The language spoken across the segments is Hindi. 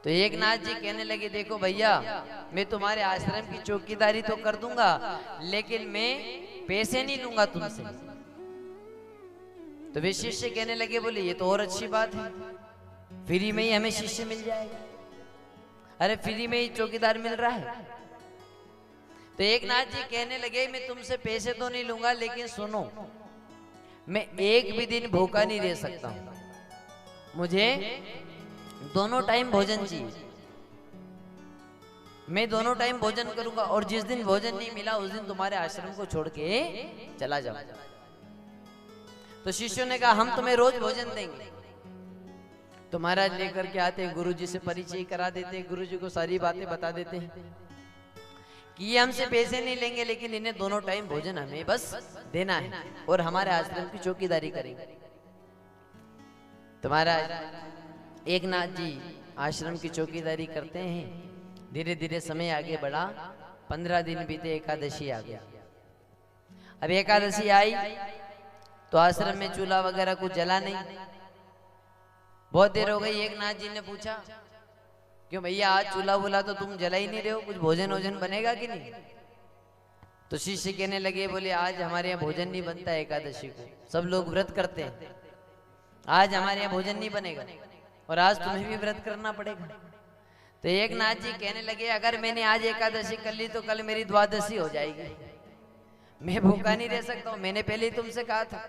तो एक नाथ जी कहने लगे देखो भैया, मैं तुम्हारे आश्रम की चौकीदारी तो कर दूंगा, लेकिन मैं पैसे नहीं लूंगा तुमसे। तो वे शिष्य कहने लगे बोले ये तो और अच्छी बात है, फ्री में ही हमें शिष्य मिल जाएगा। अरे फ्री में ही चौकीदार मिल रहा है। तो एक नाथ जी कहने लगे मैं तुमसे पैसे तो नहीं लूंगा, लेकिन सुनो, मैं एक भी दिन भूखा नहीं रह सकता हूं, मुझे दोनों टाइम भोजन चाहिए। मैं दोनों टाइम भोजन करूंगा, और जिस दिन भोजन नहीं मिला उस दिन तुम्हारे आश्रम को छोड़ के चला जाओ। तो शिष्यों ने कहा हम तुम्हें रोज भोजन देंगे। तो महाराज लेकर के आते, गुरुजी से परिचय करा देते, गुरुजी को सारी बातें बता देते हैं कि ये हमसे पैसे नहीं लेंगे, लेकिन इन्हें दोनों टाइम भोजन हमें बस देना है और हमारे आश्रम की चौकीदारी करेंगे। तो महाराज एक नाथ जी आश्रम की चौकीदारी करते हैं। धीरे धीरे समय आगे बढ़ा, 15 दिन बीते, एकादशी आ गया। अब एकादशी आई तो आश्रम में चूल्हा वगैरह कुछ जला नहीं। बहुत देर हो गई, एक नाथ जी ने पूछा क्यों भैया आज चूल्हा वूल्हा तो तुम जला ही नहीं रहे हो, कुछ भोजन वोजन बनेगा कि नहीं? तो शिष्य कहने लगे बोले आज हमारे यहाँ भोजन नहीं बनता, एकादशी को सब लोग व्रत करते हैं, आज हमारे यहाँ भोजन नहीं बनेगा और आज तुम्हें भी व्रत करना पड़ेगा। तो एक नाथ जी कहने लगे अगर मैंने आज एकादशी कर ली तो कल मेरी द्वादशी हो जाएगी, मैं भूखा नहीं रह सकता हूँ। मैंने पहले ही तुमसे कहा था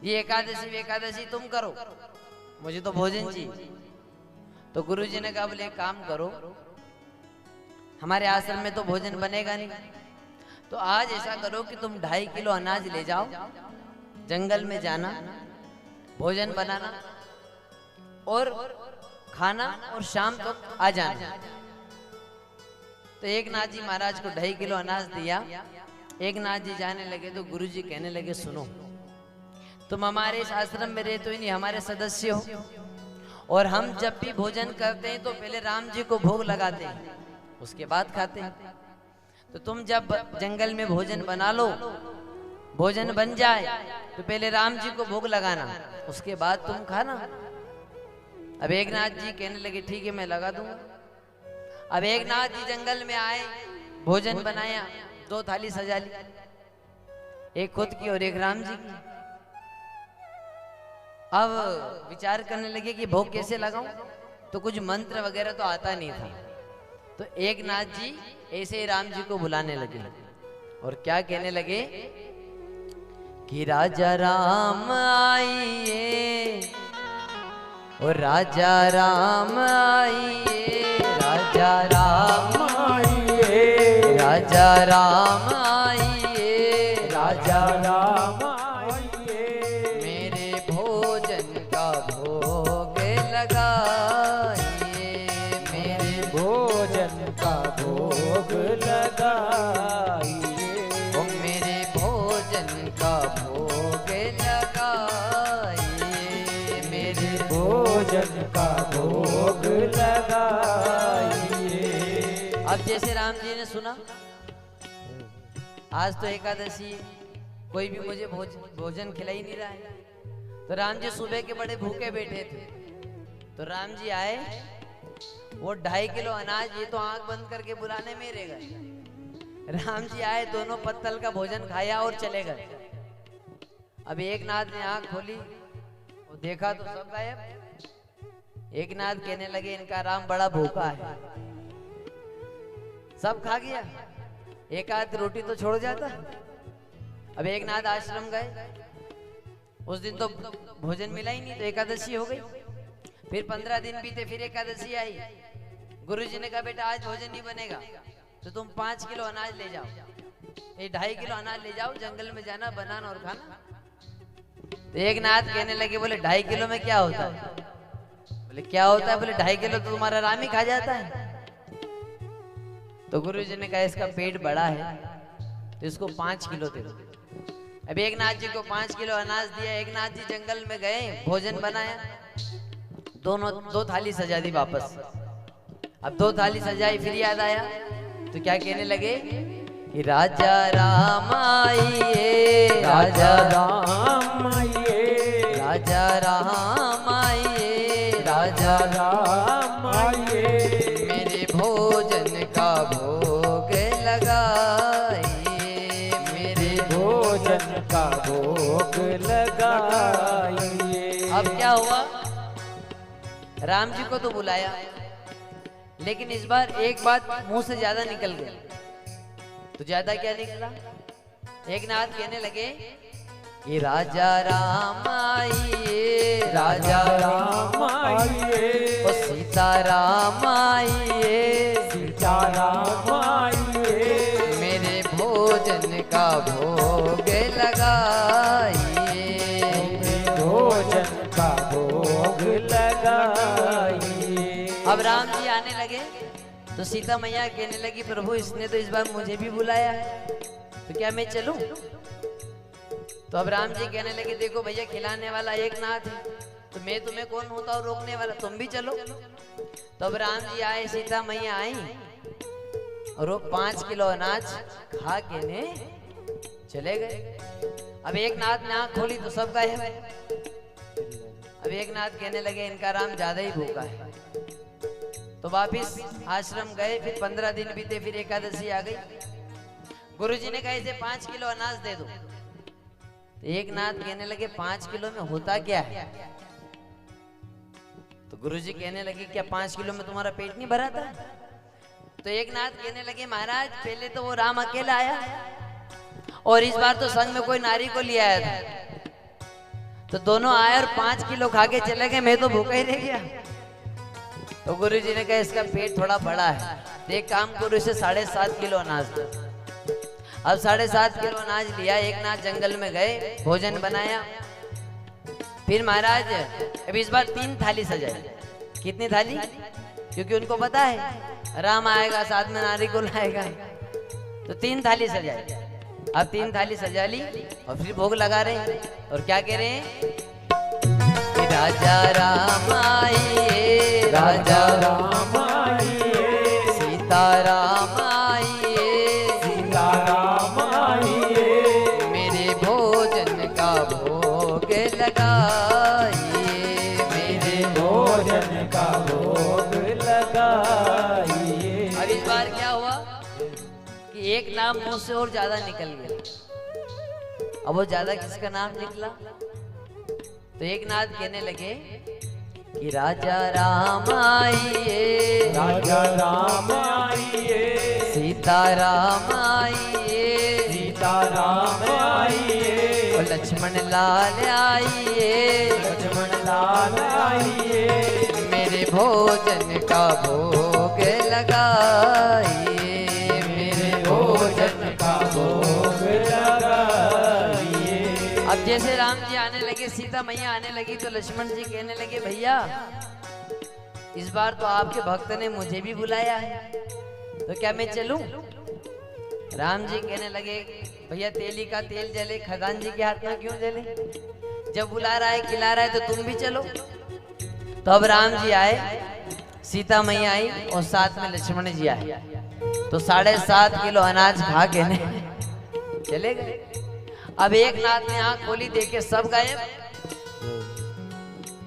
ये एकादशी तुम करो, मुझे तो भोजन चाहिए। तो गुरुजी ने कहा बोले एक काम करो, हमारे आश्रम में तो भोजन बनेगा नहीं, तो आज ऐसा करो कि तुम 2.5 किलो अनाज ले जाओ, जंगल में जाना, भोजन बनाना और खाना और शाम तक आ जाना। तो एक नाथ जी महाराज को 2.5 किलो अनाज दिया। एक नाथ जी जाने लगे तो गुरुजी कहने लगे सुनो, तुम हमारे इस आश्रम में रहते हो नहीं, हमारे सदस्य हो, और हम जब भी भोजन करते हैं तो पहले राम जी को भोग लगाते हैं, उसके बाद खाते हैं। तो तुम जब जंगल में भोजन बना लो, भोजन बन जाए तो पहले राम जी को भोग लगाना, उसके बाद तुम खाना। अब एक नाथ जी कहने लगे ठीक है मैं लगा दूंगा। अब एक नाथ जी जंगल में आए, भोजन बनाया, 2 थाली सजा ली, एक खुद की और एक राम जी की। अब विचार करने लगे कि भोग कैसे लगाऊं, तो कुछ मंत्र वगैरह तो आता नहीं था। तो एक नाथ जी ऐसे ही राम जी को बुलाने लगे और क्या कहने लगे कि राजा राम आइए, और राजा राम आइए, राजा राम आइए, राजा राम आइए, राजा राम आइए, मेरे भोजन का भोग लगाइए, मेरे भोजन का भोग लगाइए, ओ मेरे भोजन का भोग लगाइए, मेरे भोजन का भोग लगाइए। अब जैसे राम जी ने सुना आज तो एकादशी, कोई भी मुझे भोजन खिला ही नहीं रहा है, तो राम जी सुबह के बड़े भूखे बैठे थे। तो राम जी आए, वो 2.5 किलो अनाज ये तो आंख बंद करके बुलाने में रह गए। राम जी आए, दोनों पत्तल का भोजन खाया और चले गए। अब एक नाथ ने आंख खोली, वो देखा तो सब गायब। एक नाथ कहने लगे इनका राम बड़ा भूखा है, सब खा गया, एक आध रोटी तो छोड़ जाता। अब एक नाथ आश्रम गए, उस दिन तो भोजन मिला ही नहीं, तो एकादशी हो गई। फिर 15 दिन बीते, फिर एकादशी आई। गुरुजी ने कहा बेटा आज भोजन नहीं बनेगा, तो तुम 5 किलो अनाज ले जाओ, ये 2.5 किलो अनाज ले जाओ, जंगल में जाना, बनाना और खाना। तो एक नाथ कहने लगे बोले 2.5 किलो में क्या होता है? बोले क्या होता है? बोले 2.5 किलो तो तुम्हारा राम ही खा जाता है। तो गुरुजी ने कहा इसका पेट बड़ा है तो इसको 5 किलो दे दो। अब एक नाथ जी को 5 किलो अनाज दिया। एक नाथ जी जंगल में गए, भोजन बनाया, 2 थाली सजा दी वापस। अब 2 थाली सजाई, फिर याद आया तो क्या कहने लगे कि राजा राम आइए, राजा राम आइए, राजा राम आइए, राजा राम आइए, मेरे भोजन का भोग लगाइए, मेरे भोजन का भोग लगाइए। अब क्या हुआ, राम जी को तो बुलाया, लेकिन इस बार एक बात मुंह से ज्यादा निकल गई। तो ज्यादा क्या निकला, एक नाथ कहने लगे कि राजा राम आइए, राजा राम आइए, ओ सीता राम आइए, सीता राम आइए, मेरे भोजन का भोग लगाइए, मेरे भोजन का भोग लगाइए। अब राम जी आने लगे तो सीता मैया कहने लगी प्रभु इसने तो इस बार मुझे भी बुलाया है, तो क्या मैं चलूं? तो अब राम जी कहने लगे देखो भैया खिलाने वाला एक नाथ है, तो मैं तुम्हें कौन होता हूँ रोकने वाला, तुम भी चलो। तो अब राम जी आए, सीता मैया आई और वो 5 किलो अनाज खा के ने चले गए। अब एक नाथ ने आँख खोली तो सब गए। अब एक नाथ कहने लगे इनका राम ज्यादा ही भूखा है, तो वापिस आश्रम गए। फिर 15 दिन बीते, फिर एकादशी आ गई। गुरुजी ने कहा इसे 5 किलो अनाज दे दो। तो एक नाथ कहने लगे 5 किलो में होता क्या है? तो गुरुजी कहने लगे क्या 5 किलो में तुम्हारा पेट नहीं भरा था? तो एक नाथ कहने लगे महाराज पहले तो वो राम अकेला आया और इस बार तो संग में कोई नारी को ले आया था, तो दोनों आए और 5 किलो खा के चले गए, मैं तो भूखा ही रह गया। तो गुरुजी ने कहा इसका पेट थोड़ा बड़ा है, तो एक काम करो इसे 7.5 किलो अनाज दो। अब 7.5 किलो अनाज लिया, एक नाथ जंगल में गए, भोजन बनाया। फिर महाराज अब इस बार 3 थाली सजाई। कितनी थाली? क्योंकि उनको पता है राम आएगा साथ में नारी को लाएगा, तो 3 थाली सजाई। अब 3 थाली सजा ली और फिर भोग लगा रहे हैं। और क्या कह रहे हैं? राजा राम आइए, राजा राम आइए, सीता राम आइए, सीता राम आइए, मेरे भोजन का भोग लगाइए, मेरे भोजन का भोग लगाइए। अब इस बार क्या हुआ कि एक नाम मुंह से और ज्यादा निकल गया। अब वो ज्यादा किसका नाम निकला? तो एक नाथ कहने लगे कि राजा राम आइए, राजा राम आइए, सीता राम आइए, सीता राम आइए, और लक्ष्मण लाल आइए, लक्ष्मण लाल आइए, मेरे भोजन का भोग लगाइए, मेरे भोजन का भोग लगाइए। अब जैसे राम जी आने लगे, सीता मैया आने लगी, तो लक्ष्मण जी कहने लगे भैया इस बार तो आपके भक्त ने मुझे भी बुलाया है, तो क्या मैं चलूं? राम जी कहने लगे भैया तेली का तेल जले खदान जी के हाथ में क्यों जले? जब बुला रहा है खिला रहा है तो तुम भी चलो। तो अब राम जी आए, सीता मैया आई और साथ में लक्ष्मण जी आए, तो 7.5 किलो अनाज खा के ने चले गए। अब एक नाथ ने आंख खोली, देखे सब गायब।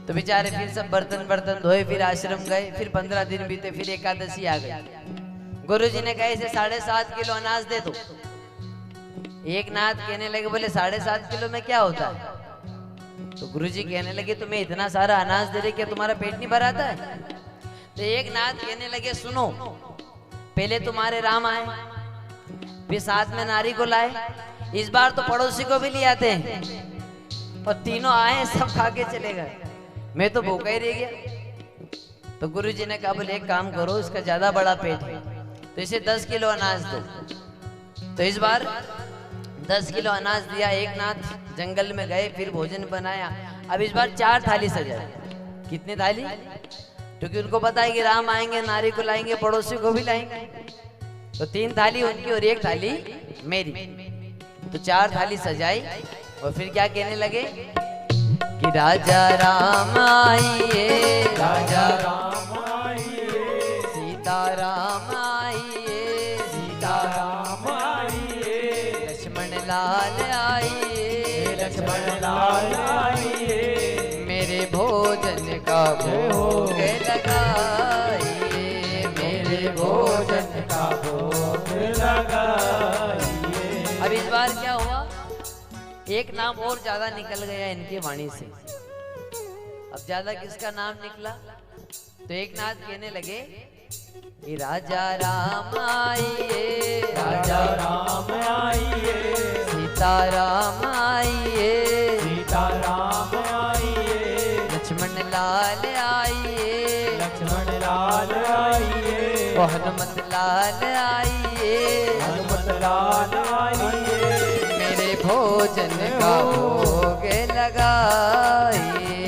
तो बेचारे फिर सब बर्तन धोए, फिर आश्रम गए। फिर 15 दिन बीते, फिर एकादशी आ गई। गुरुजी ने कहा इसे 7.5 किलो अनाज दे दो। एक नाथ कहने लगे बोले 7.5 किलो में क्या होता है? तो गुरुजी कहने लगे तुम्हें इतना सारा अनाज दे रहे, क्या तुम्हारा पेट नहीं भराता है? तो एक नाथ कहने लगे सुनो, पहले तुम्हारे राम आए, फिर साथ में नारी को लाए, इस बार तो पड़ोसी को भी ले आते हैं, और तीनों आए सब खा के चले गए, मैं तो भूखा ही रह गया। तो गुरुजी ने कहा बोले एक काम करो, इसका ज्यादा बड़ा पेट है तो इसे 10 किलो अनाज दो। तो इस बार 10 किलो अनाज दिया। एक नाथ जंगल में गए, फिर भोजन बनाया। अब इस बार 4 थाली सजाई। कितनी थाली? क्योंकि उनको पता है कि राम आएंगे, नारी को लाएंगे, पड़ोसी को भी लाएंगे, तो 3 थाली उनकी और 1 थाली मेरी। तो 4 थाली सजाई और फिर क्या कहने लगे कि राजा राम आइए, राजा राम आइए, सीता राम आइए, सीता राम आइए, लक्ष्मण लाल आइए, लक्ष्मण लाल आइए, मेरे भोजन का भोग एक नाम और ज्यादा निकल गया इनके वाणी से। अब ज्यादा किसका नाम निकला? तो एक नाथ कहने लगे कि राजा राम आइए, राजा राम आइए, सीता राम आइए, सीता राम आइए, लक्ष्मण लाल आइए, लक्ष्मण लाल आइए, ओ हनुमत लाल आइए, हनुमत लाल आइए, मेरे भोजन का भोग लगाइए,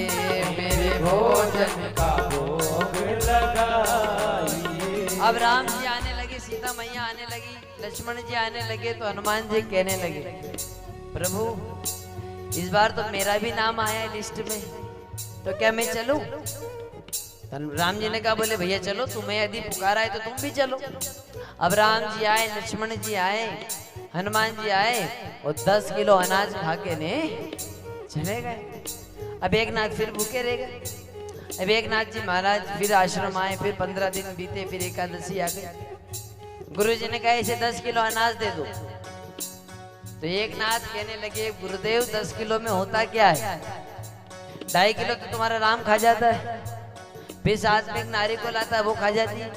मेरे भोजन का भोग लगाइए। अब राम जी आने लगे, सीता मैया आने लगी, लक्ष्मण जी आने लगे, तो हनुमान जी कहने लगे प्रभु इस बार तो मेरा भी नाम आया है लिस्ट में, तो क्या मैं चलूं? राम जी ने कहा बोले भैया चलो, तुम्हें यदि पुकारा है तो तुम भी चलो। अब राम जी आए, लक्ष्मण जी आए, हनुमान जी आए और 10 किलो अनाज खा के ने चले गए। अब एक नाथ फिर भूखे रह गए। अब एक नाथ जी महाराज फिर आश्रम आए, फिर 15 दिन बीते, फिर एकादशी आ गई। गुरु जी ने कहा इसे 10 किलो अनाज दे दो। तो एक नाथ कहने लगे गुरुदेव 10 किलो में होता क्या है? 2.5 किलो तो तुम्हारा राम खा जाता है, फिर साथ में एक नारी को लाता है वो खा जाती है,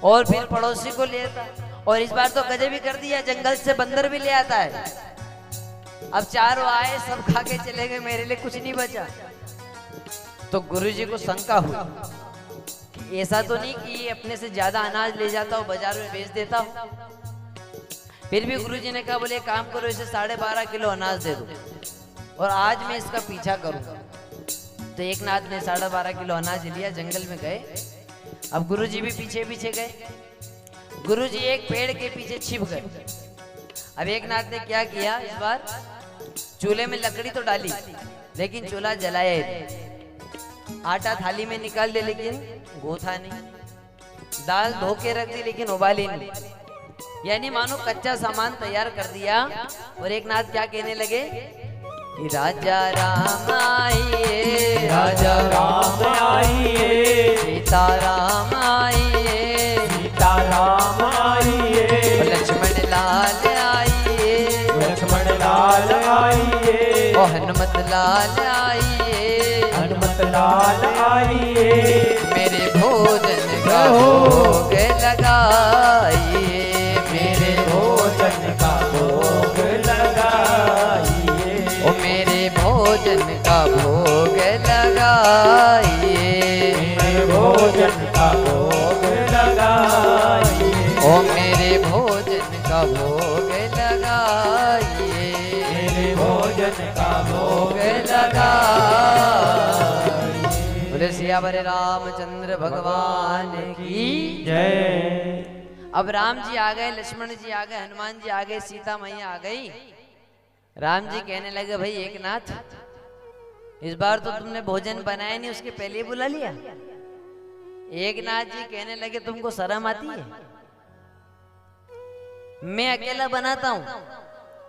और फिर पड़ोसी को ले आता, और इस बार तो गजब भी कर दिया, जंगल से बंदर भी ले आता है। अब चारों आए, सब खा के चले गए, मेरे लिए कुछ नहीं बचा। तो गुरुजी को शंका हुई कि ऐसा तो नहीं कि ये अपने से ज्यादा अनाज ले जाता हो, बाजार में बेच देता हो। फिर भी गुरुजी ने कहा बोले काम करो, इसे 12.5 किलो अनाज दे दो और आज मैं इसका पीछा करूंगा। तो एक नाथ ने 12.5 किलो अनाज लिया, जंगल में गए। अब गुरुजी भी पीछे पीछे गए। गुरुजी एक पेड़ के पीछे छिप गए। अब एक नाथ ने क्या किया, इस बार चूल्हे में लकड़ी तो डाली लेकिन चूल्हा जलाया ही। आटा थाली में निकाल ले लेकिन गोथा नहीं, दाल धो के रख दी लेकिन उबाली नहीं, यानी मानो कच्चा सामान तैयार कर दिया। और एक नाथ क्या कहने लगे कि राजा राम आइए, राजा राम आइए, सीता राम आइए, सीता राम आइए, लक्ष्मण लाल आइए, लक्ष्मण लाल आइए, ओ हनुमत लाल आइए, हनुमत लाल आइए, मेरे भोजन का भोग लगाइए, मेरे भोजन का भोग लगाइए, ओ मेरे भोजन का भोग लगाइए, मेरे भोजन का भोग लगाइए, ओ मेरे भोजन का भोग लगाइए, मेरे भोजन का भोग लगाइए। बोले सियावर रामचंद्र भगवान की जय। अब राम जी आ गए, लक्ष्मण जी आ गए, हनुमान जी आ गए, सीता मैया आ गई। राम जी कहने लगे भाई एक नाथ इस बार तो तुमने भोजन बनाया नहीं, उसके पहले ही बुला लिया। एक नाथ जी कहने लगे तुमको शर्म आती है? मैं अकेला बनाता हूँ,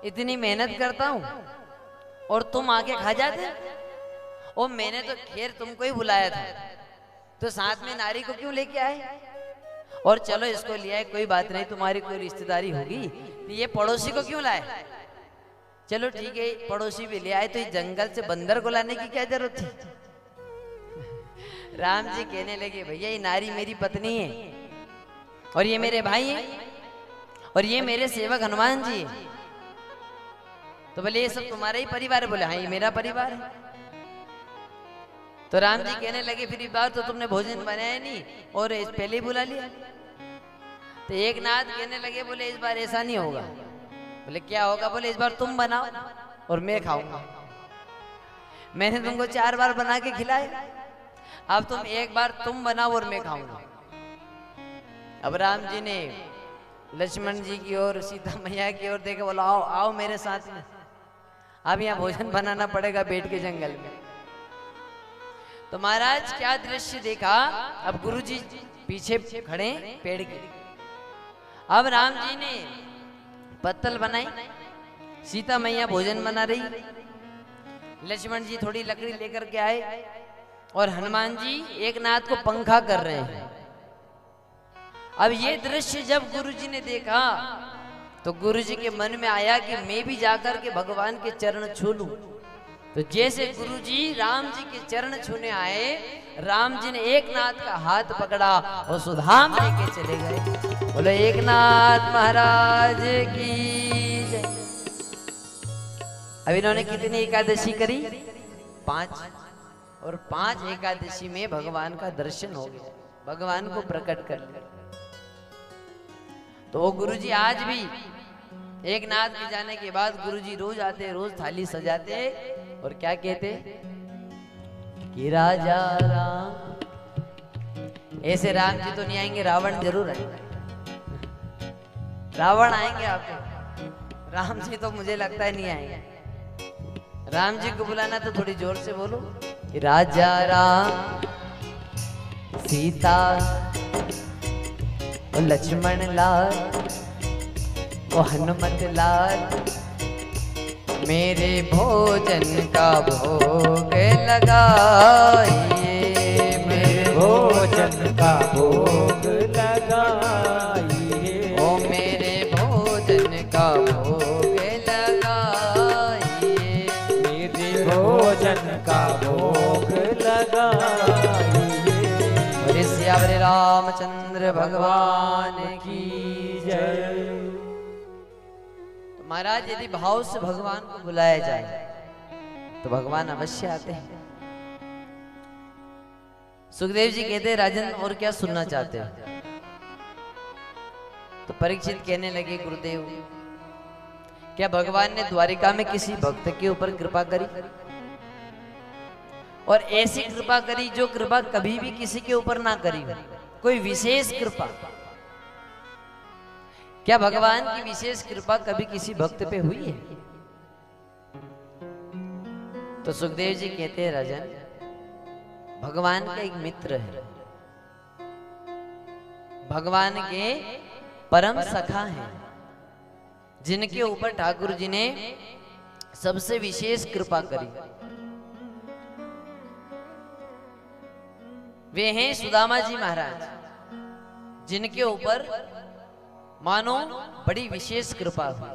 इतनी मेहनत करता हूँ और तुम आके खा जाते? और मैंने तो खैर तुमको ही बुलाया था, तो साथ में नारी को क्यों लेके आए? और चलो इसको लिया है, कोई बात नहीं, तुम्हारी कोई रिश्तेदारी होगी, तो ये पड़ोसी को क्यों लाए? चलो ठीक है पड़ोसी भी ले आए, तो इस जंगल से बंदर को लाने की क्या जरूरत थी? राम जी कहने लगे भैया ये नारी मेरी पत्नी है और ये मेरे भाई हैं और ये मेरे सेवक हनुमान जी हैं। तो बोले ये सब तुम्हारा ही परिवार है? बोले हाँ ये मेरा परिवार है। तो राम जी कहने लगे फिर इस बार तो तुमने भोजन बनाया नहीं और इस पहले ही बुला लिया। तो एक नाथ कहने लगे बोले इस बार ऐसा नहीं होगा। बोले क्या होगा? बोले इस बार तुम बनाओ और मैं खाऊंगा। मैंने तुमको 4 बार बना के खिलाए, अब तुम एक बार तुम बनाओ और मैं खाऊंगा। अब राम जी ने लक्ष्मण जी की ओर, सीता मैया की ओर देखा, बोला आओ आओ मेरे साथ में, अब यहाँ भोजन बनाना पड़ेगा बैठ के जंगल में। तो महाराज क्या दृश्य देखा, अब गुरुजी पीछे खड़े पेड़ के। अब राम जी ने पत्तल बनाई, सीता मैया भोजन बना रही, लक्ष्मण जी थोड़ी लकड़ी लेकर के आए और हनुमान जी एक नाथ को पंखा कर रहे हैं। अब ये दृश्य जब गुरुजी ने देखा तो गुरु जी के मन में आया कि मैं भी जाकर के भगवान के चरण छू लूं। तो जैसे गुरु जी राम जी के चरण छूने आए, राम जी ने एकनाथ का हाथ पकड़ा और सुधाम लेके चले गए। बोलो एकनाथ महाराज की जय। अब इन्होंने कितनी एकादशी करी? 5। और 5 एकादशी में भगवान का दर्शन हो गया, भगवान को प्रकट कर लिया। तो वो गुरु जी आज भी एकनाथ के जाने के बाद गुरु जी रोज आते, रोज थाली सजाते और क्या कहते कि राजा राम। ऐसे राम जी तो नहीं आएंगे, रावण जरूर आएंगे। रावण आएंगे आपके, राम जी तो मुझे लगता है नहीं आएंगे। राम जी को बुलाना तो थोड़ी जोर से बोलो कि राजा राम सीता और लक्ष्मण लाल और हनुमत लाल, मेरे भोजन का भोग लगाइए, मेरे भोजन का भोग लगाइए, ओ मेरे भोजन का भोग लगाइए, मेरे भोजन का भोग लगाइए। बोले सियावर रामचंद्र भगवान की जय। महाराज यदि भाव से भगवान को बुलाया जाए तो भगवान अवश्य आते हैं। सुखदेव जी कहते हैं राजन और क्या सुनना चाहते हो? तो परीक्षित कहने लगे गुरुदेव, क्या भगवान ने द्वारिका में किसी भक्त के ऊपर कृपा करी? और ऐसी कृपा करी जो कृपा कभी भी किसी के ऊपर ना करी हो, कोई विशेष कृपा। क्या भगवान की विशेष कृपा कभी किसी भक्त पे हुई है? तो सुखदेव जी कहते हैं राजन, भगवान का एक मित्र है, भगवान के परम सखा हैं, जिनके ऊपर ठाकुर जी ने सबसे विशेष कृपा करी। वे हैं सुदामा जी महाराज, जिनके ऊपर मानो बड़ी विशेष कृपा हुई।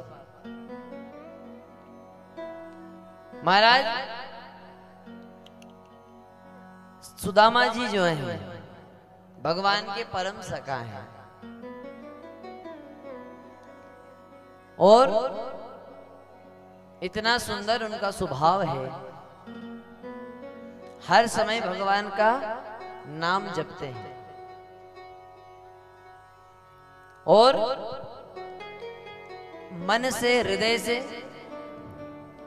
महाराज सुदामा जी जो हैं भगवान के परम सखा हैं और इतना सुंदर उनका स्वभाव है, हर समय भगवान का नाम जपते हैं और मन से, हृदय से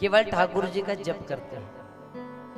केवल ठाकुर जी का जप करते हैं।